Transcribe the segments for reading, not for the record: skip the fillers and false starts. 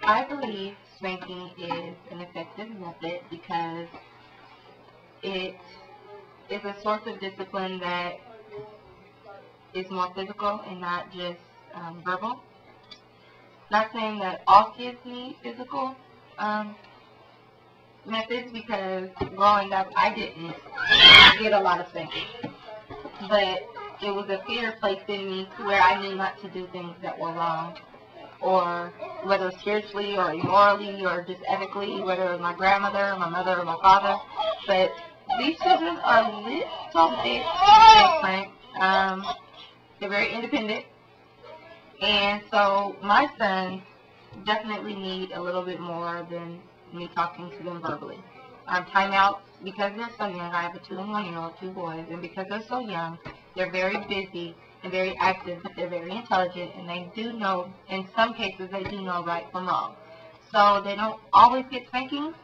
I believe spanking is an effective method because it is a source of discipline that is more physical and not just verbal. Not saying that all kids need physical methods, because growing up I didn't get a lot of spanking, but it was a fear placed in me to where I knew not to do things that were wrong, or whether spiritually or immorally or just ethically, whether it was my grandmother or my mother or my father. But these children are a little bit different. They're very independent, and so my sons definitely need a little bit more than me talking to them verbally. Timeouts, because they're so young. I have a 2 and 1 year old, 2 boys, and because they're so young, they're very busy and very active, but they're very intelligent, and they do know, in some cases, they do know right from wrong. So they don't always get spankings,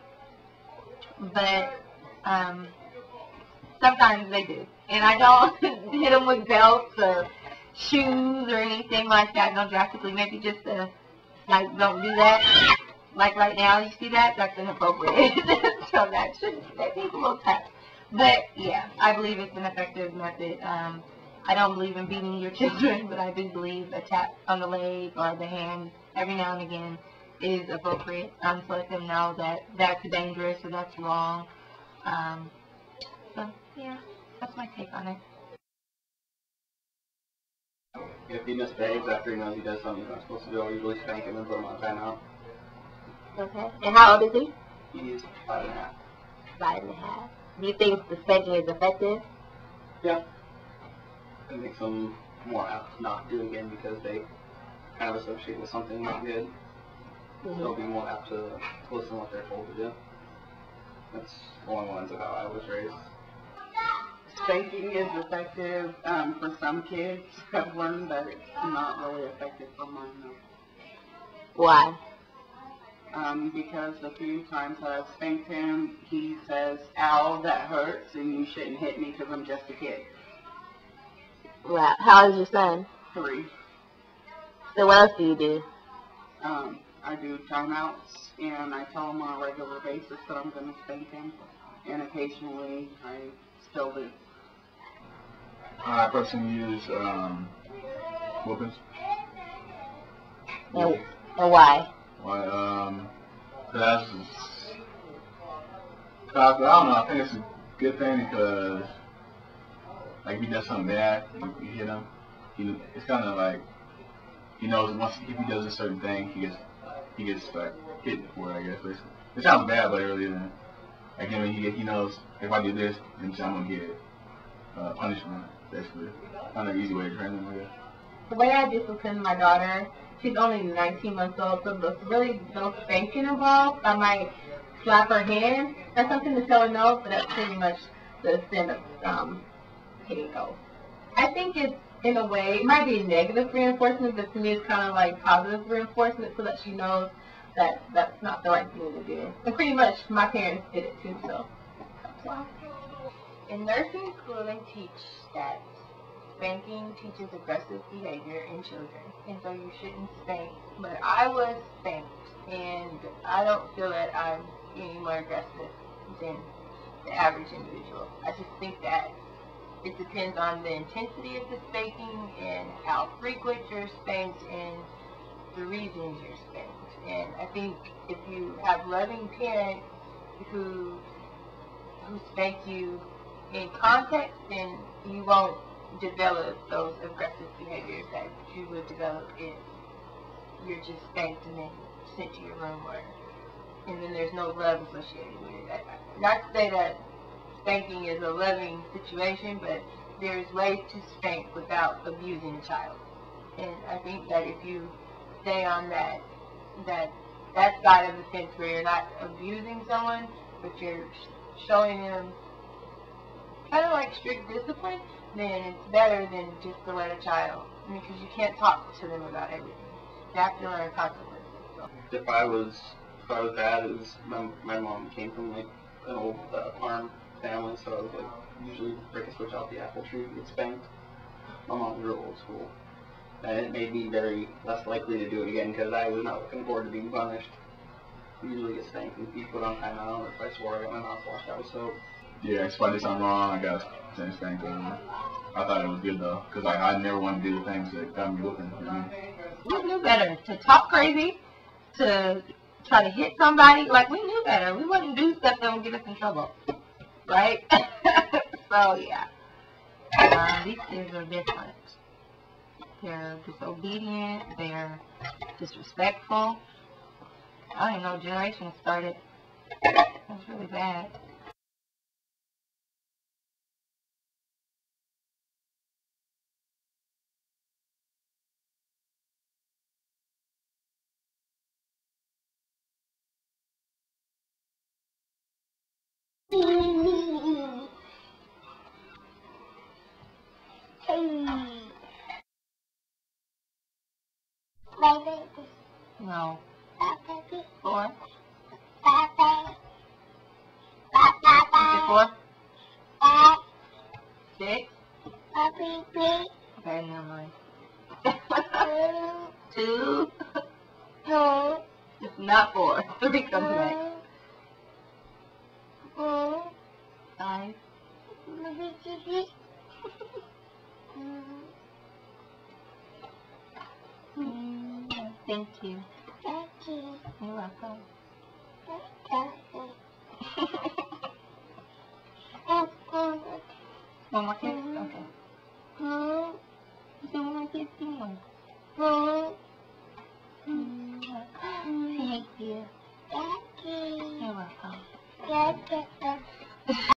but sometimes they do. And I don't hit them with belts or shoes or anything like that, no drastically, maybe just like, don't do that. Like right now, you see that? That's inappropriate. So that needs a little tap. But yeah, I believe it's an effective method. I don't believe in beating your children, but I do believe a tap on the leg or the hand every now and again is appropriate to let them know that that's dangerous or that's wrong. So yeah, that's my take on it. If he misbehaves after he knows he does something he's not supposed to do, I'll usually spank him and put him on timeout. Okay. And how old is he? He's 5.5. 5.5. Do you think the spanking is effective? Yeah. It makes them more apt to not do it again because they kind of associate with something not good. Mm-hmm. They'll be more apt to listen to what they're told to do. That's along the lines of how I was raised. Spanking is effective for some kids. I've learned that it's not really effective for mine, though. Why? Because the few times that I've spanked him, he says, "Ow, that hurts, and you shouldn't hit me because I'm just a kid." Wow. How old is your son? 3. So what else do you do? I do timeouts, and I tell him on a regular basis that I'm going to spank him, and occasionally I still do. I personally use whoopings. And why? Why? Cause I don't know. I think it's a good thing because, like, if he does something bad, you hit him. It's kind of like he knows once if he does a certain thing, he gets like hit for it. I guess basically. It sounds bad, but it really isn't. Like, I mean, he knows if I do this, then I'm gonna get punishment. Basically, kind of an easy way to train him, I guess. The way I discipline my daughter, she's only 19 months old, so there's really no spanking involved. I might slap her hand or something to tell her no, but that's pretty much the extent of hitting goes. I think it's, in a way, it might be negative reinforcement, but to me it's kind of like positive reinforcement so that she knows that that's not the right thing to do. And pretty much my parents did it too, so that's why. In nursing school, they teach that spanking teaches aggressive behavior in children, and so you shouldn't spank. But I was spanked, and I don't feel that I'm any more aggressive than the average individual. I just think that it depends on the intensity of the spanking and how frequent you're spanked and the reasons you're spanked. And I think if you have loving parents who spank you in context, then you won't develop those aggressive behaviors that you would develop if you're just spanked and then sent to your room, and then there's no love associated with it. Not to say that spanking is a loving situation, but there's ways to spank without abusing a child. And I think that if you stay on that side of the fence where you're not abusing someone, but you're showing them kind of like strict discipline, then it's better than just to let a child. I mean, because you can't talk to them about everything. They have to learn consequences. So. If I was bad, it was my mom came from like an old farm family, so I was like usually break a switch off the apple tree and get spanked. My mom was real old school. And it made me very less likely to do it again because I was not looking forward to being punished. I usually get spanked and be put on timeout, or if I swore I got my mouth washed out with soap. Yeah, if I did something wrong, I got spanked over. I thought it was good though, because I never wanted to do the things that got me whooping. You know? We knew better to talk crazy, to try to hit somebody. Like, we knew better. We wouldn't do stuff that would get us in trouble. Right? So, yeah. These kids are different. They're disobedient. They're disrespectful. I don't even know what generation started. That's really bad. No. 4. Is it 4? 6? Okay, never mind. 2. It's not 4. 3 comes next. 5. Thank you. You're welcome. One more kiss? Okay. Do one more kiss? Do one. Thank you. You're welcome.